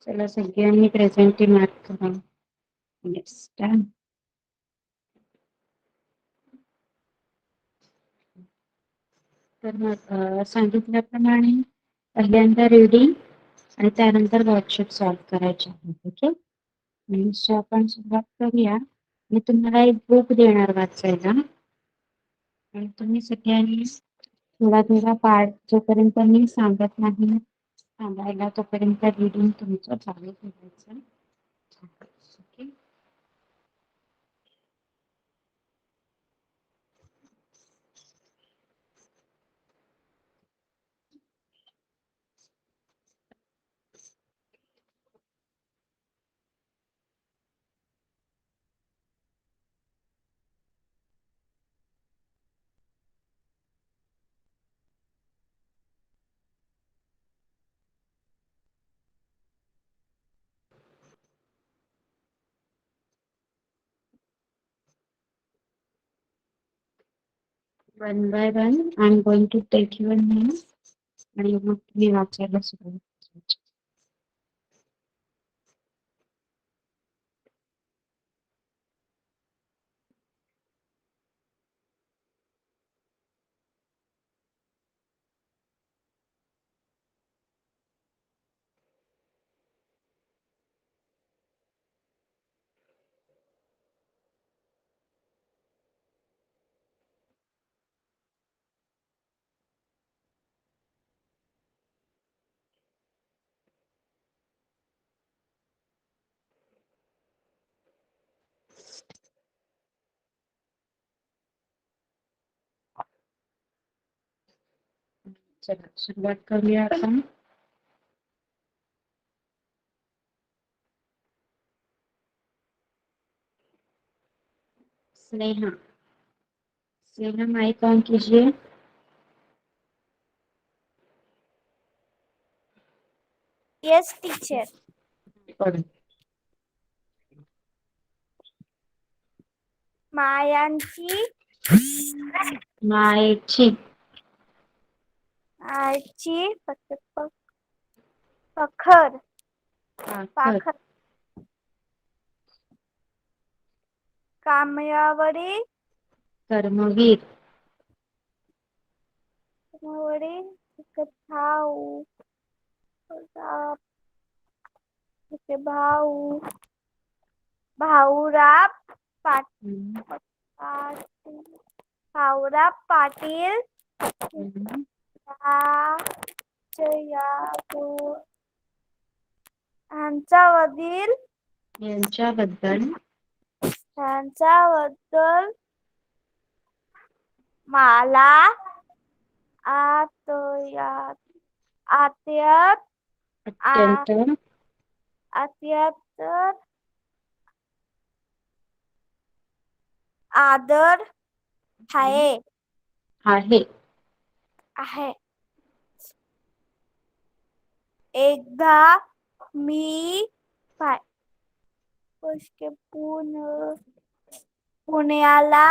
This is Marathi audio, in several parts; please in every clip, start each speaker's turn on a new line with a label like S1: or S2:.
S1: चला सगळ्यांनी प्रेझेंटी मार्क करा. नेक्स्ट तर मग सांगितल्याप्रमाणे पहिल्यांदा रीडिंग आणि त्यानंतर वर्कशीट सॉल्व्ह करायचे आहे. ओके, सो आपण सुरुवात करूया. मी तुम्हाला एक बुक देणार वाचायला आणि तुम्ही सगळ्यांनी थोडा थोडा पार्ट जोपर्यंत मी सांगत नाही सांगायला तोपर्यंत रीडिंग तुमचं चालू ठेवायचं. Okay, one by one I am going to take your name आणि मग तुम्ही वाचायला सुरुवात करायची. चला सुरुवात करूया आपण. स्नेहा, स्नेहा माइक ऑन कीजिए.
S2: Yes teacher.
S1: पढ़ो.
S2: मायांची
S1: मायेची
S2: आईची पखर
S1: पाखर
S2: पाखर कामयावरी
S1: कर्मवीर
S2: भाऊ भाऊ भाऊराव भाऊराव पाटील यांच्याबद्दल मला अत्यंत आदर आहे. एकदा मी पुण्याला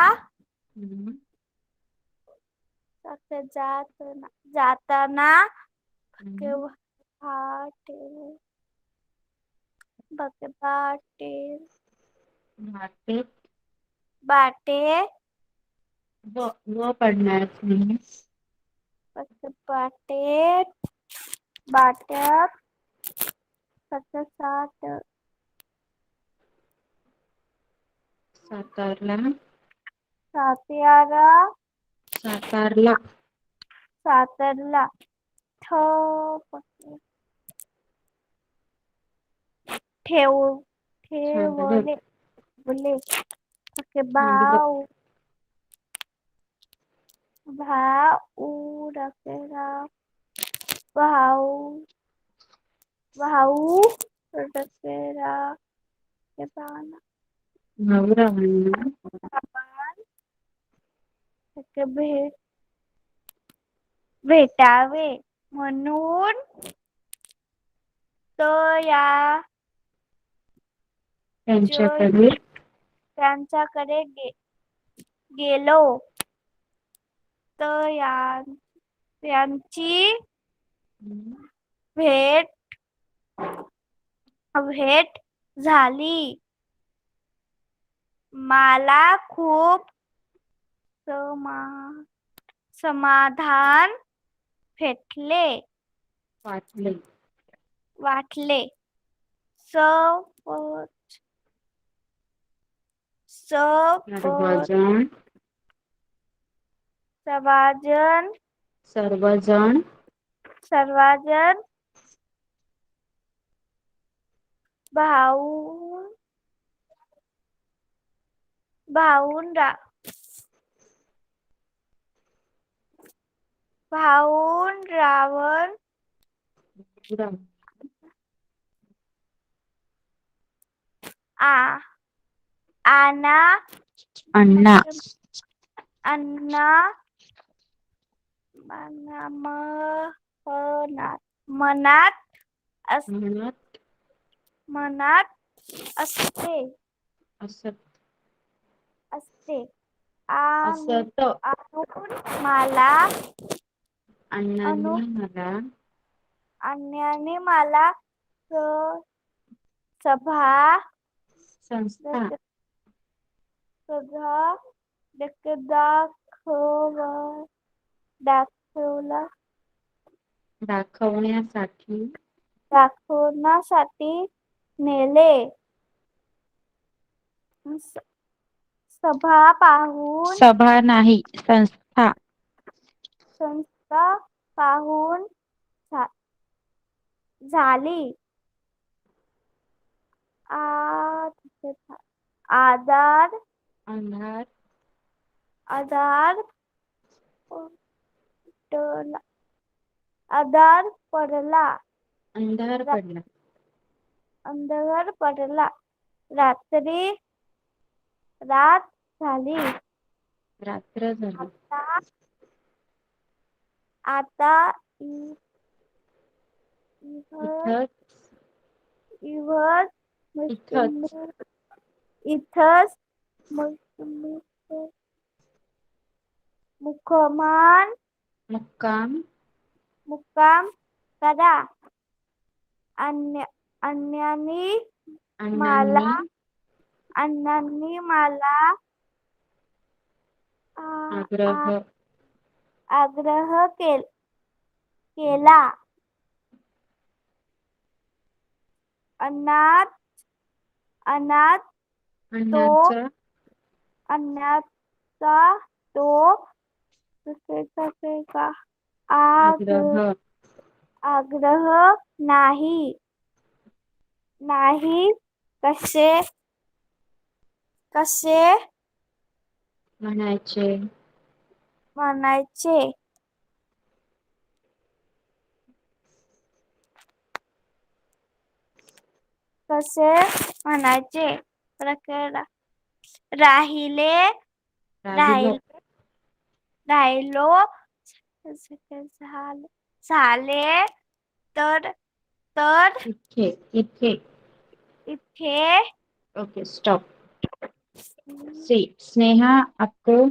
S2: जाताना बाटे
S1: व पडणार नाही.
S2: बाट्यात
S1: सातारला
S2: ठेवले भाऊ
S1: भाऊरावांना
S2: भेटावे म्हणून तो त्यांच्याकडे गेलो. तर त्यांची भेट भेट झाली. मला खूप समाधान वाटले.
S1: सर्वजण
S2: भाऊंरावर
S1: अण्णा
S2: मनात असते.
S1: असत.
S2: अण्णांनी मला
S1: संस्था
S2: दाखवण्यासाठी नेले.
S1: सभा नाही संस्था
S2: पाहून झाली. आधार पडला. अंधार पडला. रात्र झाली. आता इथंच मुक्काम करा. अण्णांनी मला आग्रह केला. अण्णांचा तो आग्रह नाही कसे म्हणायचे. राहिलो झाले तर
S1: इथे ओके स्टॉप. स्नेहा आपको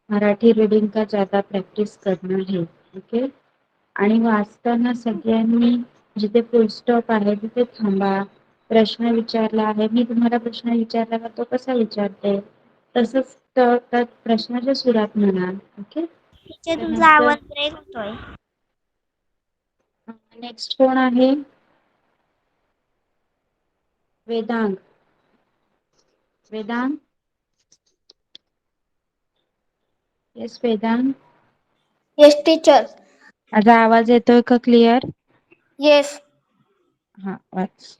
S1: मराठी रीडिंग का ज्यादा प्रॅक्टिस करना है. ओके. आणि वाचताना सगळ्यांनी जिथे फुल स्टॉप आहे तिथे थांबा. प्रश्न विचारला आहे, मी तुम्हाला प्रश्न विचारला तो कसा विचारते तसंच प्रश्नाच्या सुरात म्हणा. ओके.
S2: तुमचा आवाज ब्रेक होतोय.
S1: नेक्स्ट कोण आहे? Vedang. Yes Vedang.
S2: Yes teacher.
S1: माझा आवाज येतोय का क्लिअर?
S2: येस.
S1: हा वाच.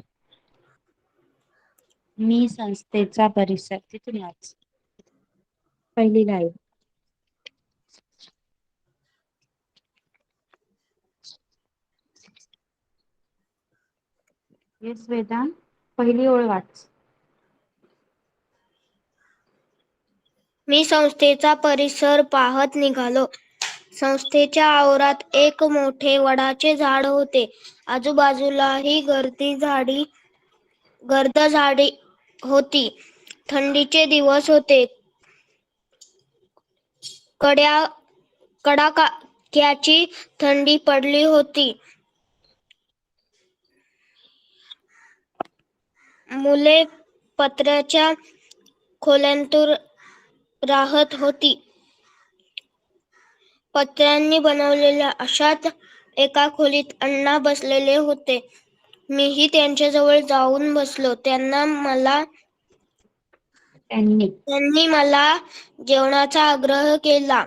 S1: मी संस्थेचा परिसर. तिथून वाच. पहिली लाईन. येस वेदांग. पहिली ओळ वाच.
S2: मी संस्थेचा परिसर पाहत निघालो. संस्थेच्या आवारात एक मोठे वडाचे झाड होते. आजूबाजूलाही गर्द झाडी होती. थंडीचे दिवस होते. कडाक्याची थंडी पडली होती. मुले पत्र्याच्या खोल्यांतून राहत होती. पत्र्यांनी बनवलेल्या अशाच एका खोलीत अण्णा बसलेले होते. मीही त्यांच्याजवळ जाऊन बसलो. त्यांनी मला जेवणाचा आग्रह केला.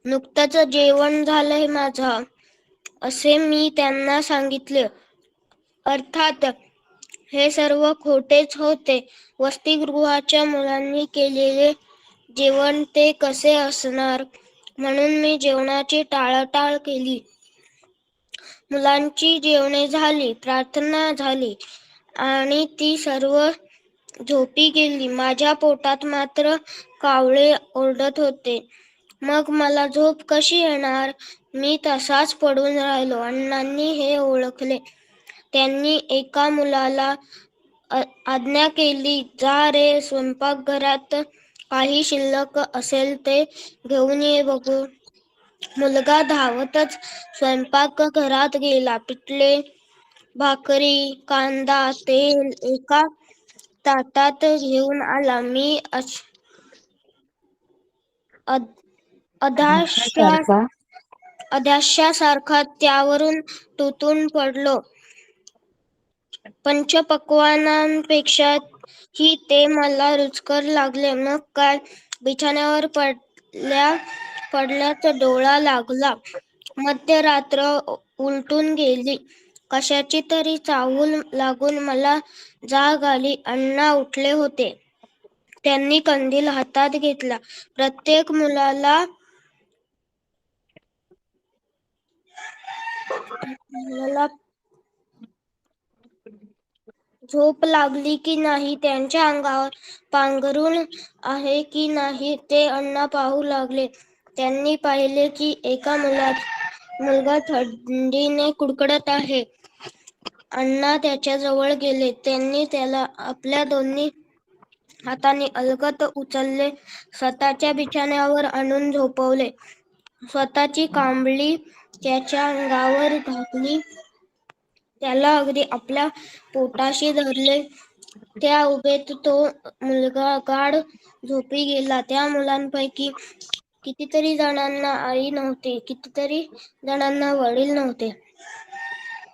S2: नुकतंच जेवण झालंय माझं, असे मी त्यांना सांगितले. अर्थात हे सर्व खोटेच होते. वसतिगृहाच्या मुलांनी केलेले जेवण ते कसे असणार, म्हणून मी जेवणाची टाळाटाळ केली. मुलांची जेवणे झाली, प्रार्थना झाली आणि ती सर्व झोपी गेली. माझ्या पोटात मात्र कावळे ओरडत होते. मग मला झोप कशी येणार? मी तसाच पडून राहिलो. अण्णांनी हे ओळखले. त्यांनी एका मुलाला आज्ञा केली, जा रे, स्वयंपाकघरात काही शिल्लक असेल ते घेऊन ये बघू. मुलगा धावतच स्वयंपाकघरात गेला. पिठले, भाकरी, कांदा, तेल एका ताटात घेऊन आला. मी अधाश्यासारखा त्यावरून तुटून पडलो. पंचपक्वान्नांपेक्षाही ते मला रुचकर लागले. मग काय, बिछाण्यावर पडल्याच डोळा लागला. मध्यरात्र उलटून गेली. कशाची तरी चाहूल लागून मला जाग आली. अण्णा उठले होते. त्यांनी कंदील हातात घेतला. प्रत्येक मुलाला झोप लागली की नाही, त्यांच्या अंगावर पांघरूण आहे की नाही ते अण्णा पाहू लागले. त्यांनी पाहिले की एका मुलगा थंडीने कुडकुडत आहे. अण्णा त्याच्याजवळ गेले. त्यांनी त्याला आपल्या दोन्ही हाताने अलगद उचलले. स्वतःच्या बिछाण्यावर आणून झोपवले. स्वतःची कांबळी त्याच्या अंगावर घातली. त्याला अगदी आपल्या पोटाशी धरले. त्या उभेत तो मुलगा गाढ झोपी गेला. त्या मुलांपैकी कितीतरी जणांना आई नव्हती, कितीतरी जणांना वडील नव्हते.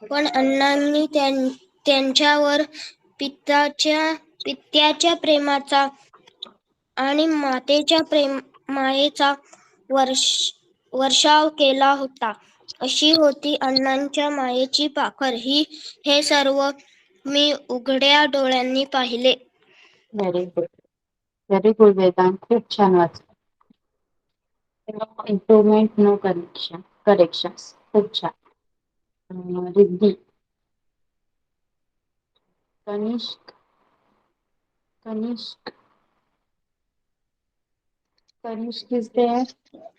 S2: पण अण्णांनी त्यांच्यावर पित्याच्या प्रेमाचा आणि मातेच्या मायेचा वर्षाव केला होता. अशी होती अण्णांच्या मायेची पाखर. हे सर्व मी उघड्या डोळ्यांनी पाहिले.
S1: Very good, very good Vedant, खूप छान वाचलं. इम्प्रुव्हमेंट, नो करेक्शन्स, खूप छान. Riddhi, Kanishk is there.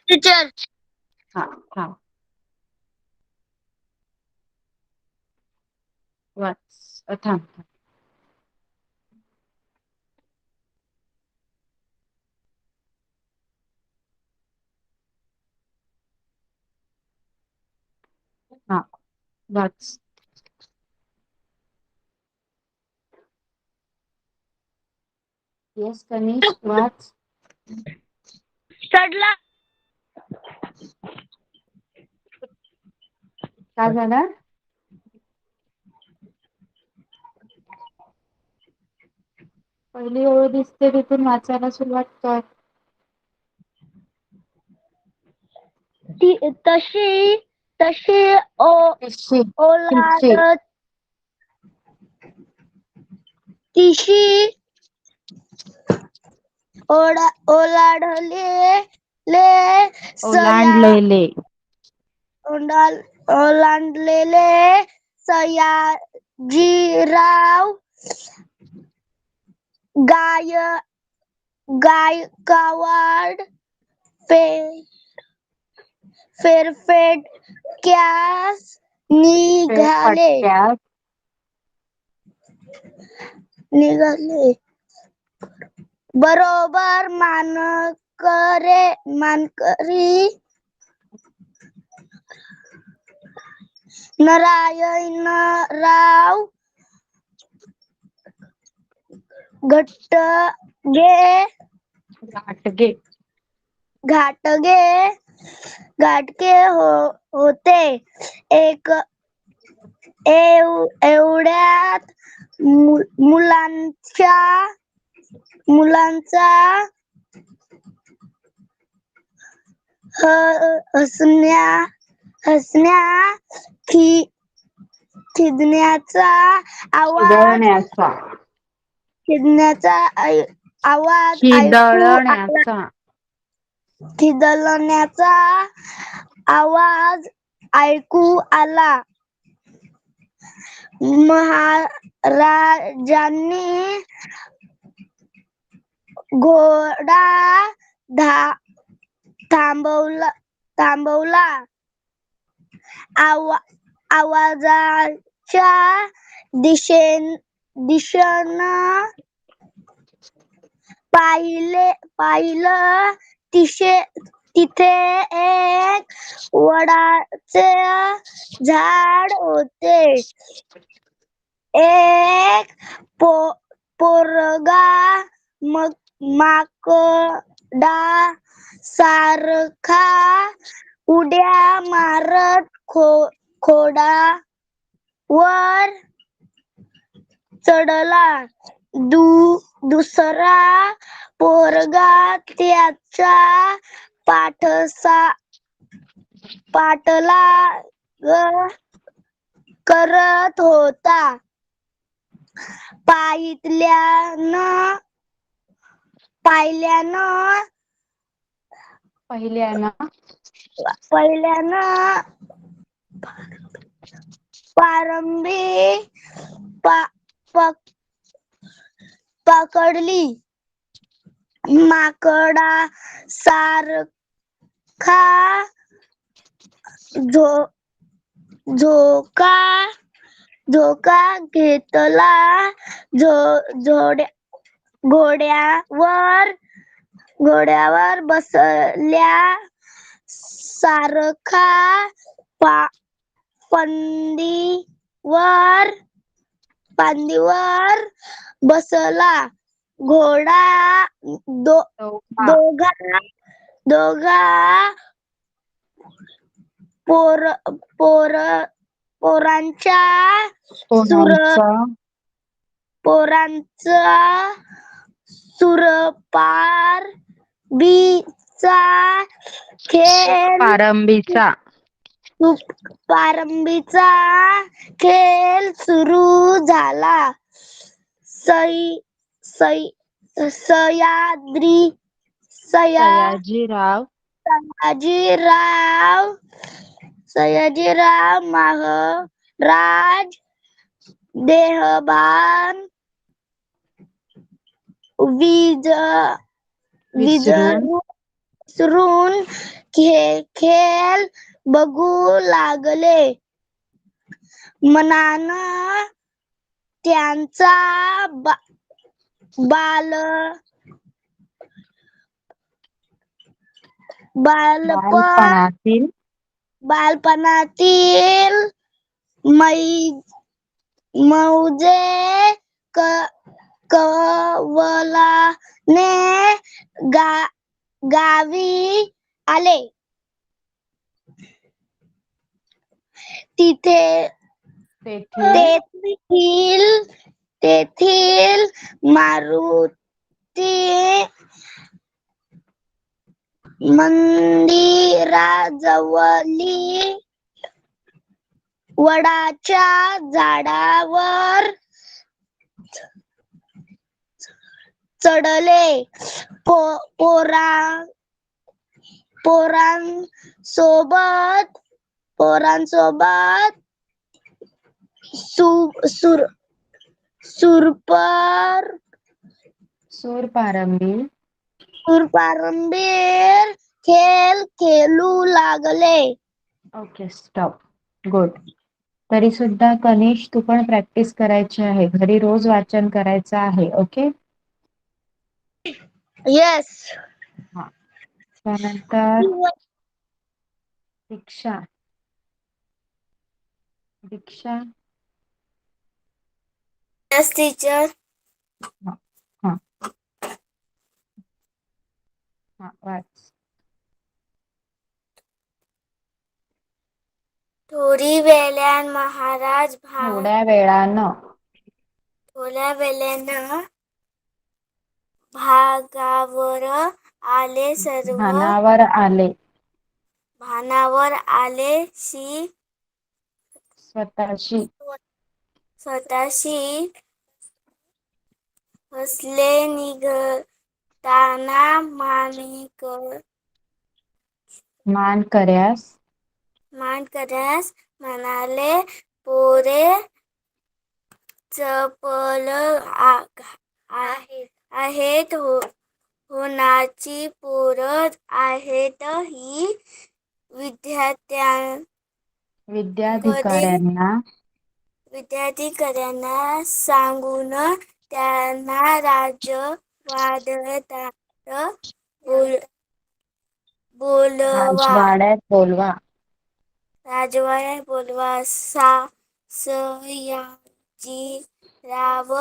S2: Teacher,
S1: हा वाच, थांब. हा वाच. येस कनिष्क, वाच.
S2: चढला.
S1: काय झालं? पहिली ओळ दिसते तिथून वाचायला सुरुवात कर.
S2: तशी
S1: तिशी.
S2: ओलांडलेले सयाजीराव गायकवाड फेरफटक्यास निघाले. बरोबर मानकरी नारायणराव घाटगे
S1: घाटगे.
S2: घाटगे घाटके होते. एवढ्यात मुलांचा हसण्या खिदण्याचा आवाज
S1: खिदळण्याचा.
S2: खिदळण्याचा आवाज ऐकू आला. महाराजांनी घोडा थांबवला. आवाजाच्या दिशेनं पाहिलं तिथे एक वडाचे झाड होते. एक पोरगा माकडा सारखा उड्या मारत घोड्यावर चढला. दुसरा पोरगा त्याचा पाठलाग करत होता. पहिल्यानं प्रारंभी पकडली. माकडा सारखा झोका घेतला. घोड्यावर बसल्या सारखा फांदीवर बसला. घोडा दोघा पोरांचा पारंबीचा खेळ सुरू झाला. सयाजीराव महाराज देहभान विसरून खेळ बघू लागले. मनानं त्यांचा बालपणातील मौजे कवलाने गावी आले. तेथील मारुती मंदिराजवळी वडाच्या झाडावर चढले. पोरांसोबत सूरपारंबीर खेळ खेळू लागले.
S1: Okay, stop. गुड. तरी सुद्धा कनिष, तू पण प्रॅक्टिस करायची आहे. घरी रोज वाचन करायचं आहे. ओके.
S2: येस.
S1: त्यानंतर दीक्षा.
S2: Yes teacher.
S1: हा वाच.
S2: थोडी वेळान महाराज
S1: थोड्या वेळानं
S2: थोड्या वेळानं भानावर आले सर्व
S1: भानावर आले.
S2: भानावर आले
S1: स्वतःशी
S2: स्वतःशी हसले निघताना मानकऱ्यास म्हणाले, पोरे चपल आहेत होणाची पोरं आहेत ही विद्याधिकाऱ्यांना सांगून त्यांना
S1: राजवाड्यात बोलवा.
S2: सयाजीराव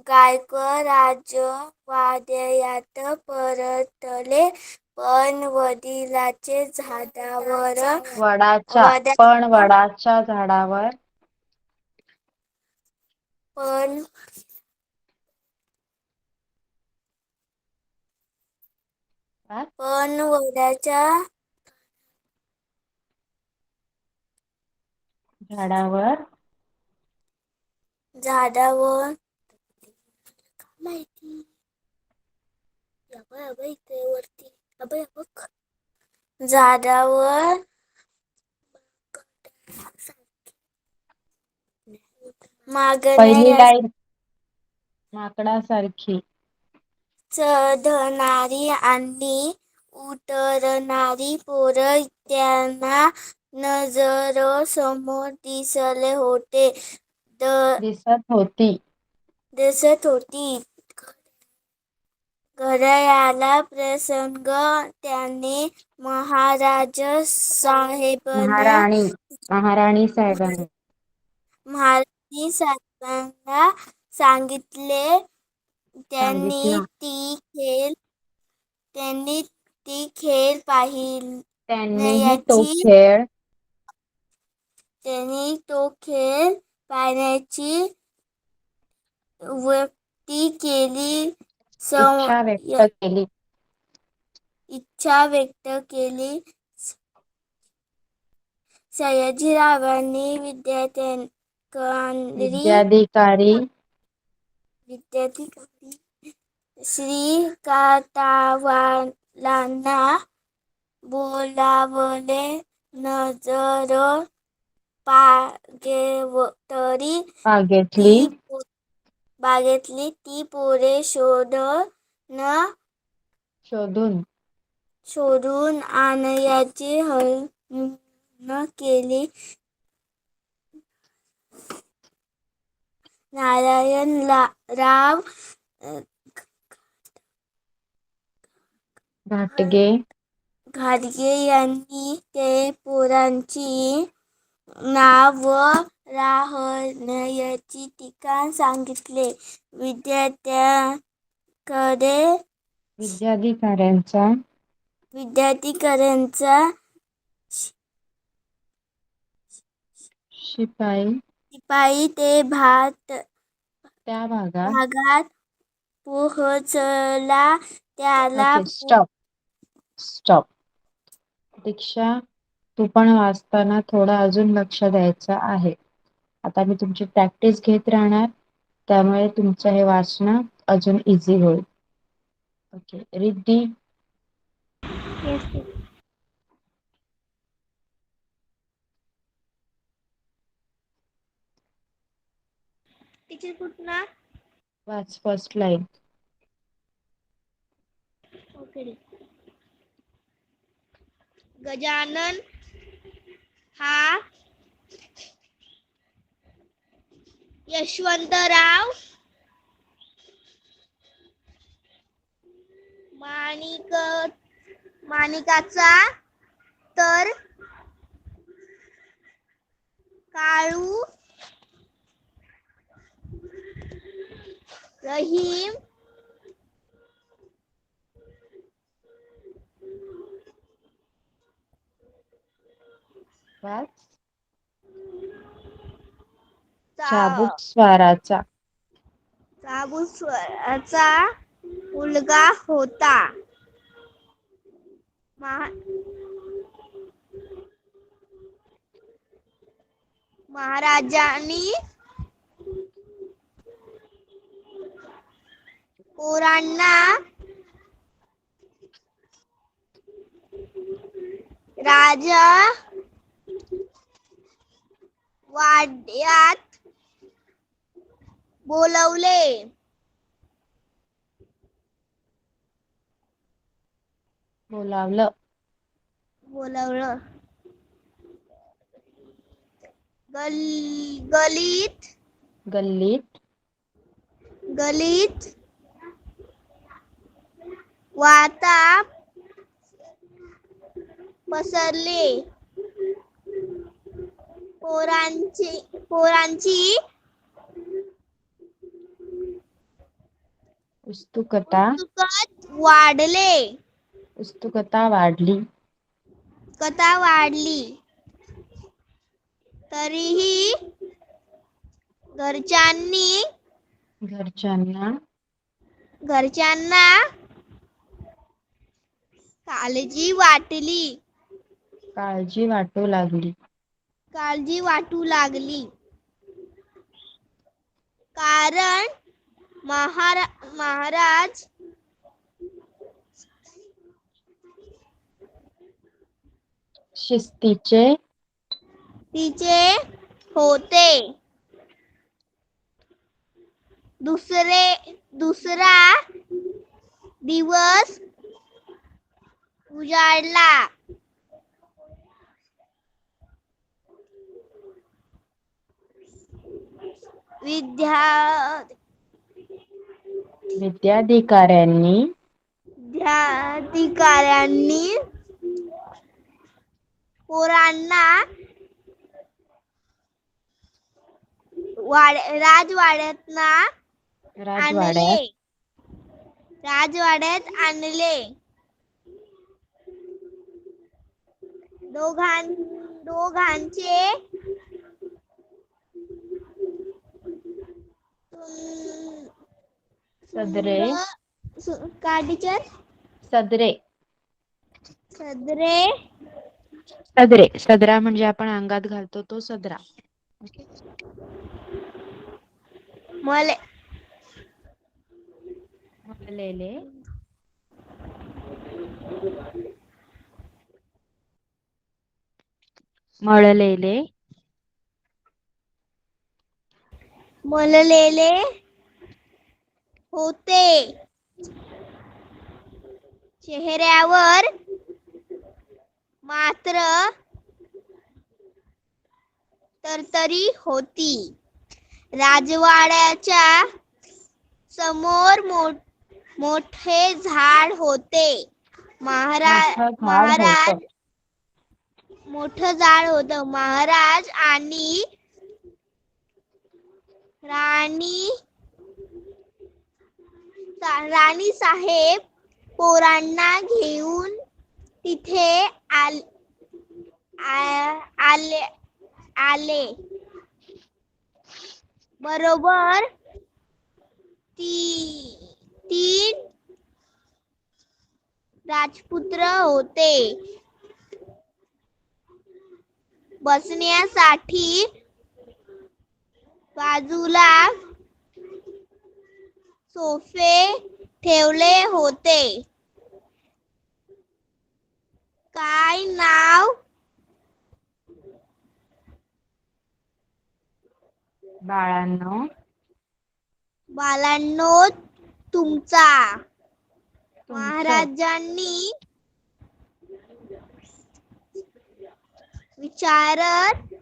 S2: गायकवाड राजवाड्यात परतले, पण वडिलांच्या
S1: वडाच्या झाडावर
S2: पण वडाच्या
S1: झाडावर
S2: माहिती इथे वरती झाडावर
S1: पहिली
S2: मागण्या
S1: लाईन माकडासारखी
S2: चढणारी आणि उतरणारी पोरं त्यांना नजरेसमोर
S1: दिसत होती.
S2: घड्याळाचा प्रसंग त्याने महाराज साहेबांना
S1: महाराणी साहेबांनी
S2: सांगितले.
S1: सांगितला.
S2: त्यांनी ती खेळ
S1: त्यांनीही
S2: पाहण्याची व्यक्ती केली. इच्छा व्यक्त केली. सयाजीरावांनी
S1: विद्याधिकारी
S2: श्रीकांतवालांना बोलावले. नजर बागेतली ती पोरे शोधून आणण्याची हळून केली. नारायणराव घाटगे यांनी ते पोरांची नाव व राहण्याची ठिकाण सांगितले. विद्याधिकाऱ्यांचा शिपाई ते
S1: त्या भागात
S2: पोहोचला. त्याला
S1: स्टॉप. दीक्षा, तू पण वाचताना थोडं अजून लक्ष द्यायचं आहे. आता मी तुमची प्रॅक्टिस घेत राहणार, त्यामुळे तुमचं हे वाचणं अजून इझी होईल. ओके, रिद्धी.
S2: टीचर कुठला
S1: वाच फर्स्ट लाईन.
S2: गजानन हा यशवंतराव माणिकाचा तर काळू रहीम
S1: वाच.
S2: चा-
S1: चाबूक स्वाराचा.
S2: चाबूक स्वराचा मुलगा होता. महाराजांनी पोरांना राजा वाड्यात बोलवले.
S1: बोलावलं.
S2: गलीत
S1: गल्लीत
S2: गलीत वाता पसरले. पोरांची
S1: उत्सुकता वाढली.
S2: कथा वाढली. तरीही घरच्यांना काळजी वाटू लागली. कारण महाराज
S1: शिस्तीचे
S2: होते. दुसरा दिवस उजाडला.
S1: विद्याधिकाऱ्यांनी
S2: पोरांना राजवाड्यात आणले. दोघांचे
S1: सदरे सदरा म्हणजे आपण अंगात घालतो तो सदरा. मळलेले
S2: मळलेले होते. चेहऱ्यावर मात्र तरतरी होती. राजवाड्याच्या समोर मोठे झाड होते. महाराज आणि राणी साहेब पोरांना घेऊन तिथे आले. बरोबर 3 राजपुत्र होते. बसण्यासाठी बाजूला सोफे ठेवले होते. काय नाव? बाळांनो तुमचा? महाराजांनी विचारत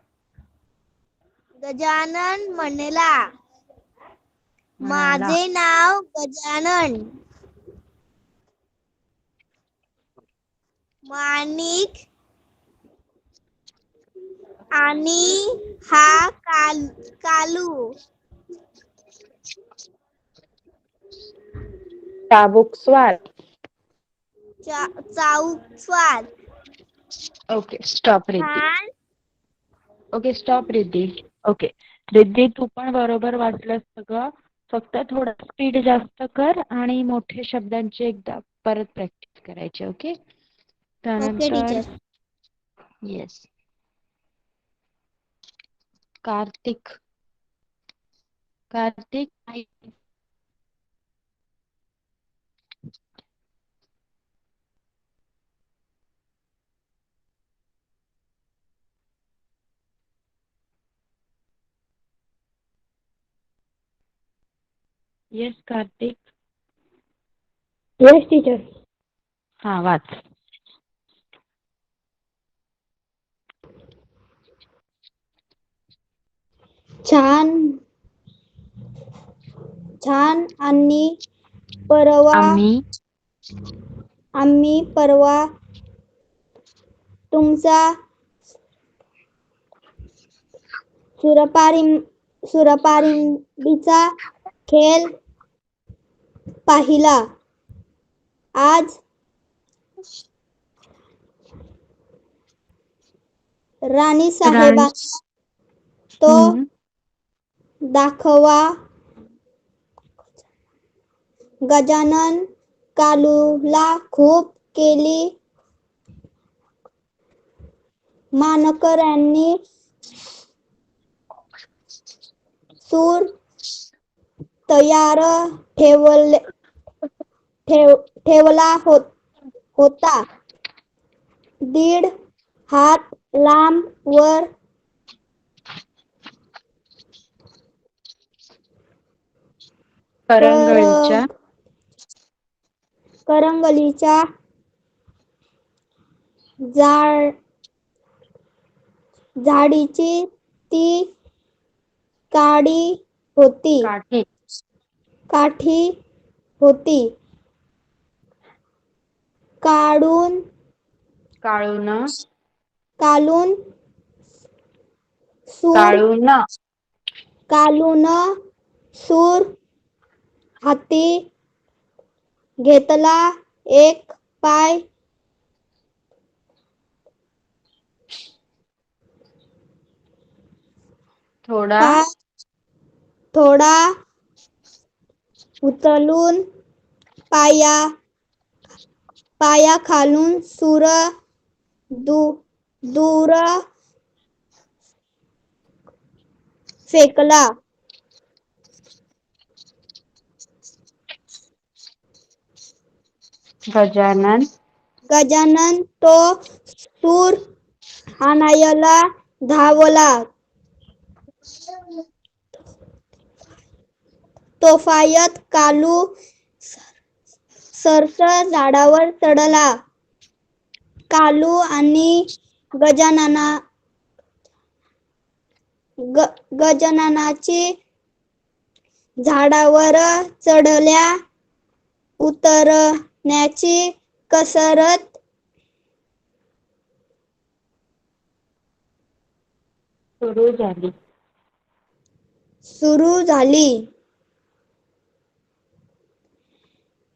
S2: गजानन म्हणला. माझे नाव गजानन. माणिक आणि हा कालू.
S1: चाबूक स्वार.
S2: चाऊक स्वार.
S1: Okay, stop Riti. Okay stop Riddhi. Okay Riddhi तू पण बरोबर वाचलं सगळं. फक्त थोडं स्पीड जास्त कर आणि मोठे शब्दांची एकदा परत प्रॅक्टिस करायची. ओके
S2: ओके
S1: त्यानंतर
S2: teacher.
S1: Yes Kartik. Kartik yes Kartik.
S2: Yes teacher.
S1: हा वाच.
S2: छान छान आणि परवा आम्ही परवा तुमचा सुरपारिंबीचा खेळ पाहिला. आज राणी साहेबांना तो दाखवा. गजानन कालूला खूप केली. मानकर यांनी सूर तयार ठेवला होता. 1.5 हात लांब वर करंगलीच्या झाडीची ती काठी होती. कालून सूर हाती घेतला. एक पाय थोडा उचलून पायाखालून सूर दूर फेकला. गजानन तो सूर आणायला धावला. तोफायत कालू सरसर झाडावर चढला. कालू आणि गजाननाची झाडावर चढल्या उतरण्याची कसरत सुरू झाली.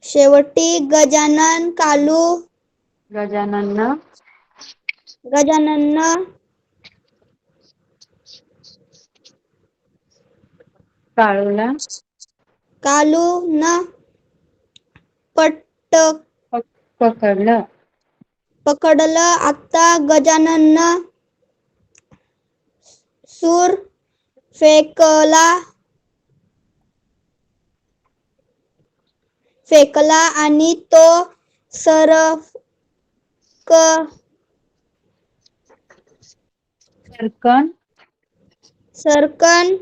S2: शेवटी गजानन कालून पकडलं. आता गजानन सूर फेकला आणि तो सरकन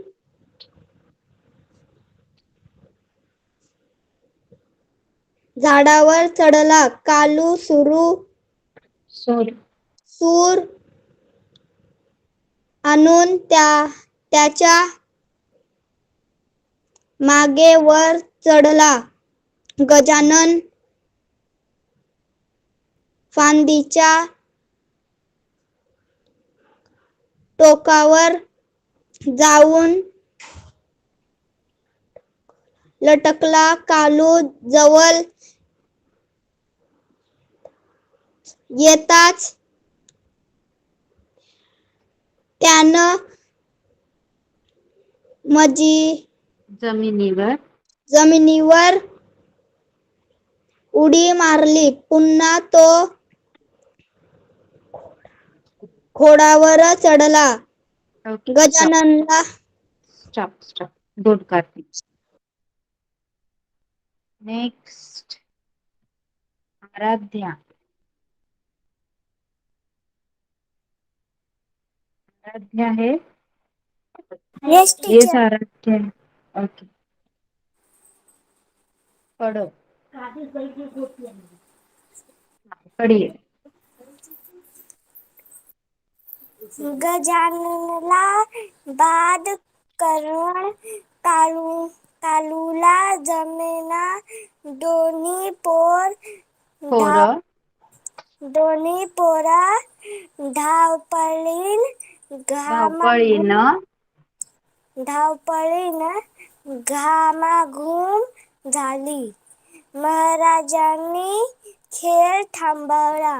S2: झाडावर चढला. कालू सूर आणून त्याच्या मागे वर चढला. गजानन फांदीच्या टोकावर जाऊन लटकला. कालू जवळ येताच
S3: त्यानं जमिनीवर उडी मारली. पुन्हा तो घोड्यावर चढला. गजाननला
S1: stop. Good Kartik. Next Aaradhya. Aaradhya है.
S2: Yes,
S1: आराध्या. ओके. पढ़ो. पढ़िए.
S2: गजाननला बाद करून कालूला जमेना. दोन्ही पोरा धावपळीनं घामाघूम झाली. महाराजांनी खेळ थांबवला.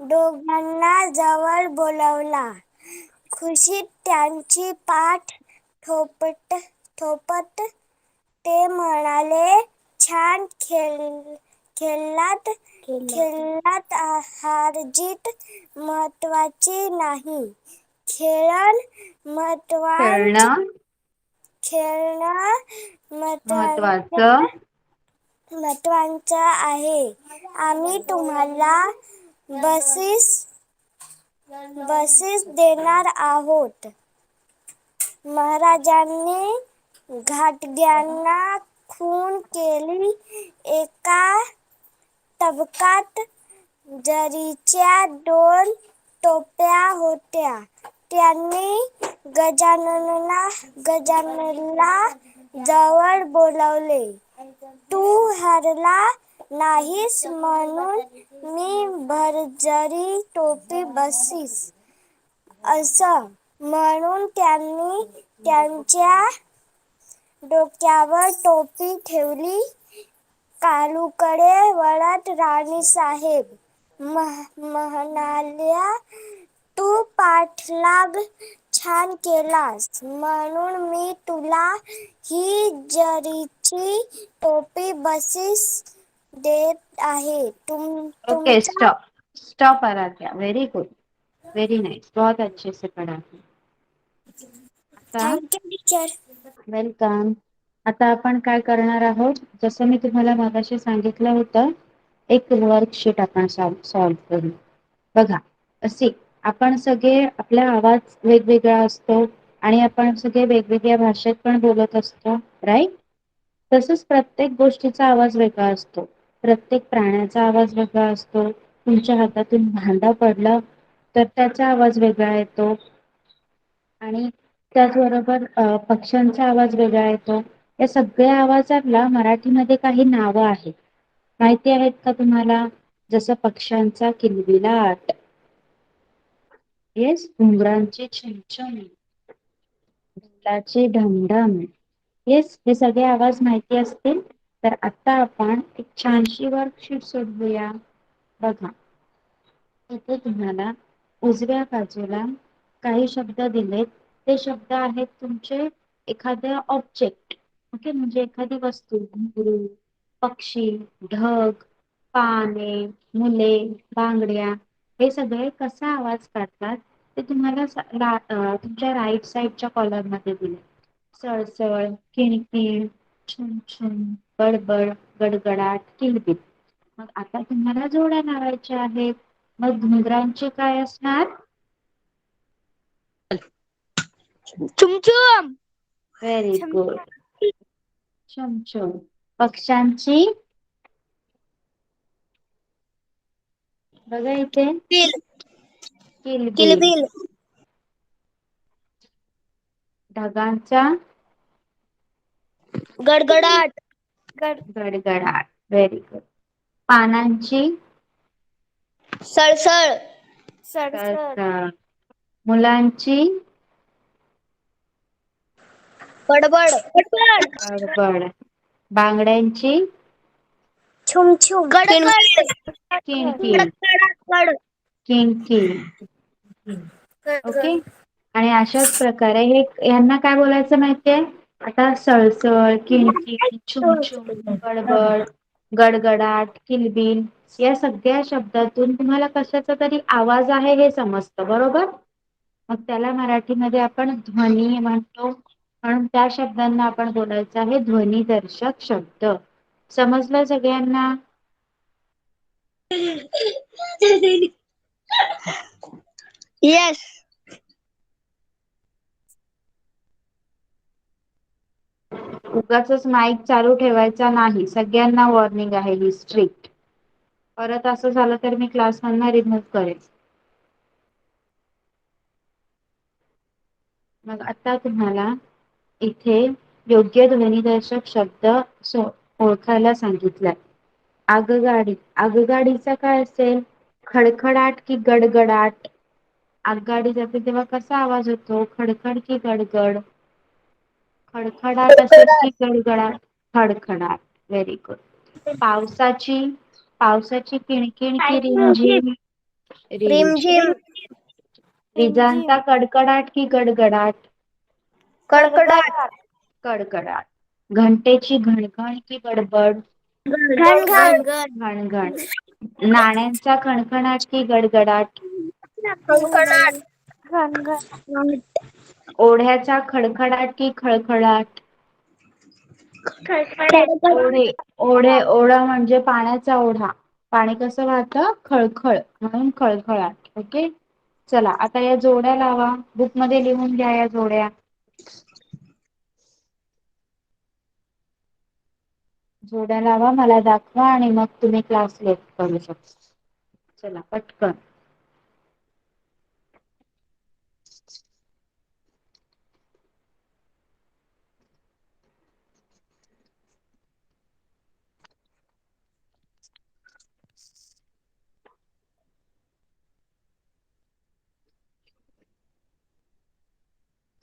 S2: दोघांना जवळ बोलावला. खुशीत त्यांची पाठ थोपटत ते म्हणाले, छान खेळलात. हारजीत महत्वाची नाही. खेळणं महत्वाचं आहे. आम्ही तुम्हाला बक्षीस देणार आहोत. महाराजांनी घाटग्यांना खून केली. एका तबकात जरीच्या 2 टोप्या होत्या. त्यांनी गजाननला जवळ बोलावले. तू हरला नाहीस म्हणून मी भरजरी टोपी बक्षीस असं म्हणून त्यांनी त्यांच्या डोक्यावर टोपी ठेवली. कालूकडे वळत राणीसाहेब म्हणाल्या, तू पाठलाग छान केलास म्हणून मी तुला ही जरीची टोपी बक्षीस देत आहे.
S1: Okay. Stop Aradhya. Very good. Very nice. बहुत अच्छे से पढ़ा. आता
S2: थँक्यू टीचर.
S1: वेलकम. आता आपण काय करणार आहोत, जसं मी तुम्हाला मगाशी सांगितलं होतं, एक वर्कशीट आपण सॉल्व करू. बघा, असे आपण सगळे, आपला आवाज वेगवेगळा असतो आणि आपण सगळे वेगवेगळ्या भाषेत पण बोलत असतो, राईट? तसंच प्रत्येक गोष्टीचा आवाज वेगळा असतो. प्रत्येक प्राण्याचा आवाज वेगळा असतो. तुमच्या हातातून भांडं पडलं तर त्याचा आवाज वेगळा येतो आणि त्याचबरोबर पक्ष्यांचा आवाज वेगळा येतो. या सगळ्या आवाजाला मराठीमध्ये काही नावं आहेत. माहिती आहेत का तुम्हाला? जसं पक्ष्यांचा किलबिलाट, येस, घुंगरांची छमछम, ढोलाचे ढमढम, येस, हे सगळे आवाज माहिती असतील तर आता आपण एक छानशी वर्कशीट सोडवूया. बघा, इथे तुम्हाला उजव्या बाजूला काही शब्द दिलेत. ते शब्द आहेत तुमचे एखाद्या ऑब्जेक्ट. ओके, म्हणजे एखादी वस्तू, घुंगरू, पक्षी, ढग, पाने, मुले, बांगड्या, हे सगळे कसा आवाज काढतात ते तुम्हाला तुमच्या राईट साईडच्या कॉलम मध्ये दिले. सळसळ, किणकिण, छुम, बडबड, गडगडाट, किलबिल. मग आता तुम्हाला जोड्या लावायच्या आहेत. मग घुंगरांचे काय असणार?
S2: चुमचुम.
S1: Very good. छमछम. पक्ष्यांची? बघा इथे, किलबिल. ढगांचा?
S2: गडगडाट.
S1: गडगडाट. Very good. पानांची?
S2: सळसळ.
S1: सळसळ. मुलांची?
S2: बडबड.
S1: बडबड. बांगड्यांची?
S2: छुमछुम.
S1: किणकिण. किणकिण. ओके, आणि अशाच प्रकारे हे यांना काय बोलायचं माहितीये? आता सळसळ, किणकिण, छुमछुम, बडबड, गडगडाट, किलबिल या सगळ्या शब्दातून तुम्हाला कशाचा तरी आवाज आहे हे समजतं, बरोबर? मग त्याला मराठीमध्ये आपण ध्वनी म्हणतो. म्हणून त्या शब्दांना आपण बोलायचं आहे ध्वनिदर्शक शब्द. समजलं सगळ्यांना?
S3: येस.
S1: उगाचच माईक चालू ठेवायचा नाही. सगळ्यांना वॉर्निंग आहे ही स्ट्रिक्ट. परत असं झालं तर मी क्लासमधनं रिमूव्ह करेन. मग आता तुम्हाला इथे योग्य ध्वनिदर्शक शब्द ओळखायला सांगितलाय. आगगाडी. आगगाडीचा काय असेल? खडखडाट की गडगडाट? आगगाडी जाते तेव्हा कसा आवाज होतो? खडखड की गडगड? खडखडाट असेल की गडगडाट? खडखडाट. Very good. पावसाची पावसाची किणकिण की रिमझिम? रिमझिम.
S2: रिमझिम.
S1: विजांचा कडकडाट की गडगडाट?
S2: कडकडाट.
S1: कडकडाट. घंटेची घणघण की बडबड?
S2: घनघन.
S1: घणघण. नाण्यांचा खणखणाट की गडगडाट?
S2: खडखडाट. घनघन.
S1: ओढ्याचा खडखडाट की खळखळाट? ओढे ओढा म्हणजे पाण्याचा ओढा. पाणी कसं वाहतं? खळखळ, म्हणून खळखळाट. ओके. चला आता या जोड्या लावा. बुक मध्ये लिहून घ्या या जोड्या. जोड्या लावा, मला दाखवा आणि मग तुम्ही क्लास लेफ्ट करू शकता. चला पटकन.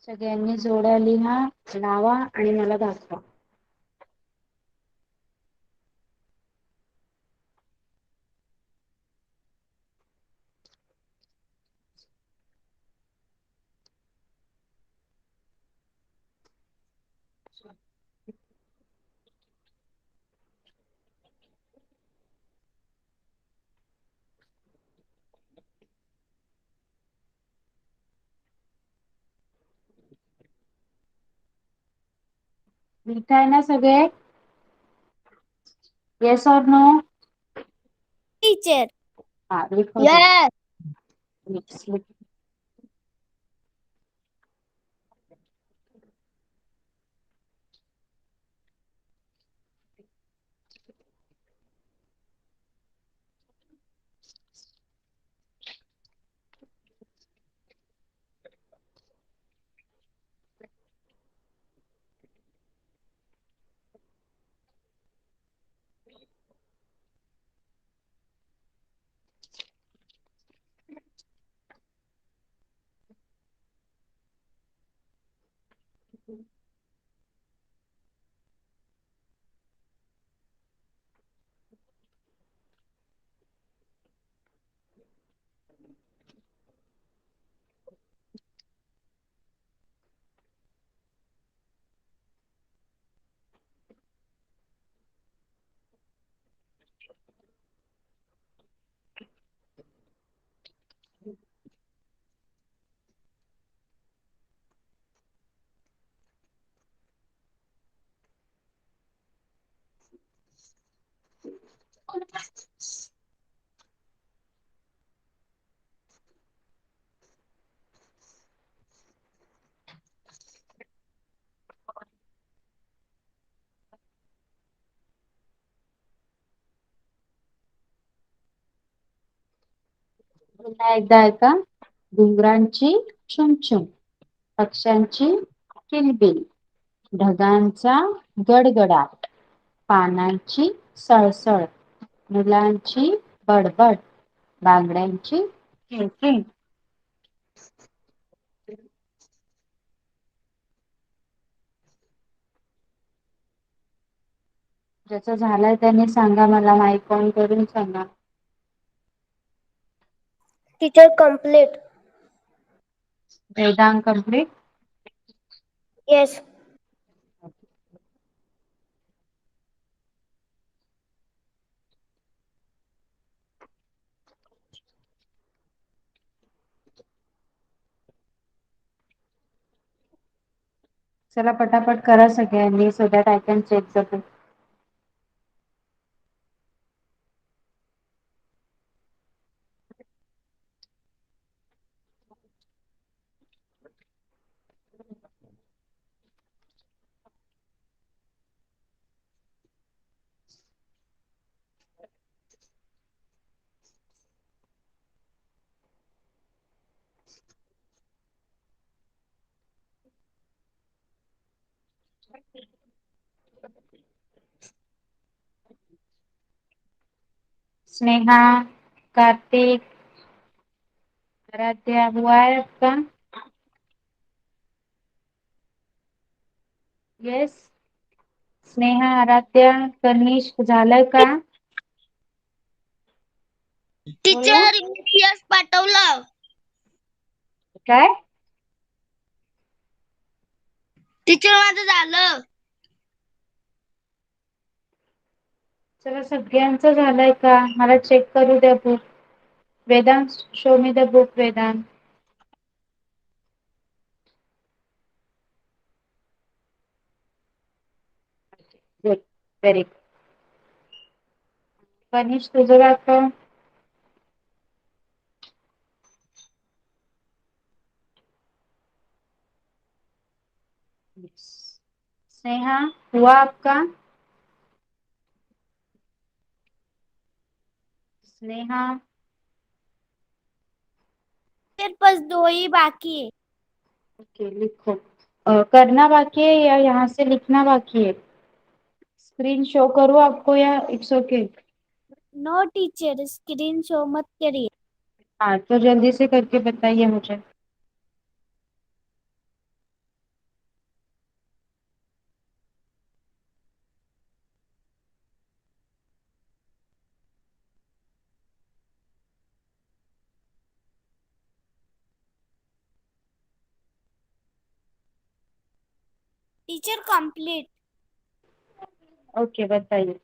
S1: सगळ्यांनी जोड्या लिहा, लावा आणि मला दाखवा. लिहिताय ना सगळे? Yes or no?
S2: टीचर.
S1: हा, लिखो.
S3: येस. पुन्हा एकदा ऐका. घुंगरांची छुमछुम, पक्ष्यांची किलबिल, ढगांचा गडगडाट, पानांची सळसळ, मुलांची बडबड, बांगड्यांची किणकिण. ज्याचं झालंय त्याने सांगा मला, माईक ऑन करून सांगा.
S2: Teacher complete.
S1: Vedang complete.
S2: Yes.
S1: चला पटापट करा सगळ्यांनी so that I can check the book. Sneha, Kartik, Aaradhya हुआ है आपका? येस. स्नेहा, आराध्या, कनिष्क झालंय का?
S2: टीचर यस पाठवलं.
S1: काय?
S2: टीचर माझं झालं.
S1: चला सगळ्यांचं झालंय का? मला चेक करू द्या book. Vedant, show me the book Vedant. Good, very good. Kanishk तुझं दाखव. स्नेहा हुआ आपका? स्नेहा,
S2: टीचर बस 2 ही बाकी है.
S1: ओके लिखो. करना बाकी है या यहाँ से लिखना बाकी है? स्क्रीन शो करूँ आपको या it's okay?
S2: No teacher screen show मत करिए.
S1: हाँ तो जल्दी से करके बताइए मुझे.
S2: Teacher complete.
S1: ओके बताइए.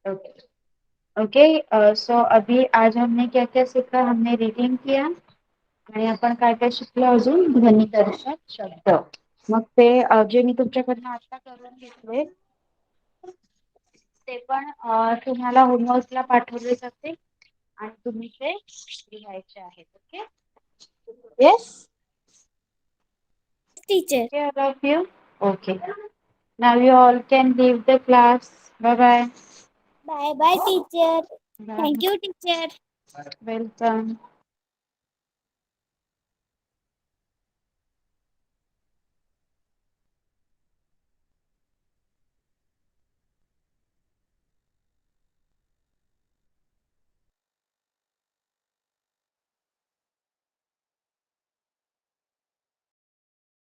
S1: Okay okay. सो अभी आज हमने क्या क्या सीखा? हमने रीडिंग किया आणि आपण काय काय शिकलो अजून? ध्वनिदर्शक शब्द. मग ते जे मी तुमच्याकडनं आता करून घेतले ते पण तुम्हाला होमवर्कला पाठवले जाते आणि तुम्ही ते लिहायचे आहेत. Okay. Yes.
S2: Teacher
S1: Okay, all of you. Okay. Now you all can leave the class. Bye bye.
S2: Bye bye teacher.
S1: Bye.
S2: Thank you teacher.
S1: Welcome.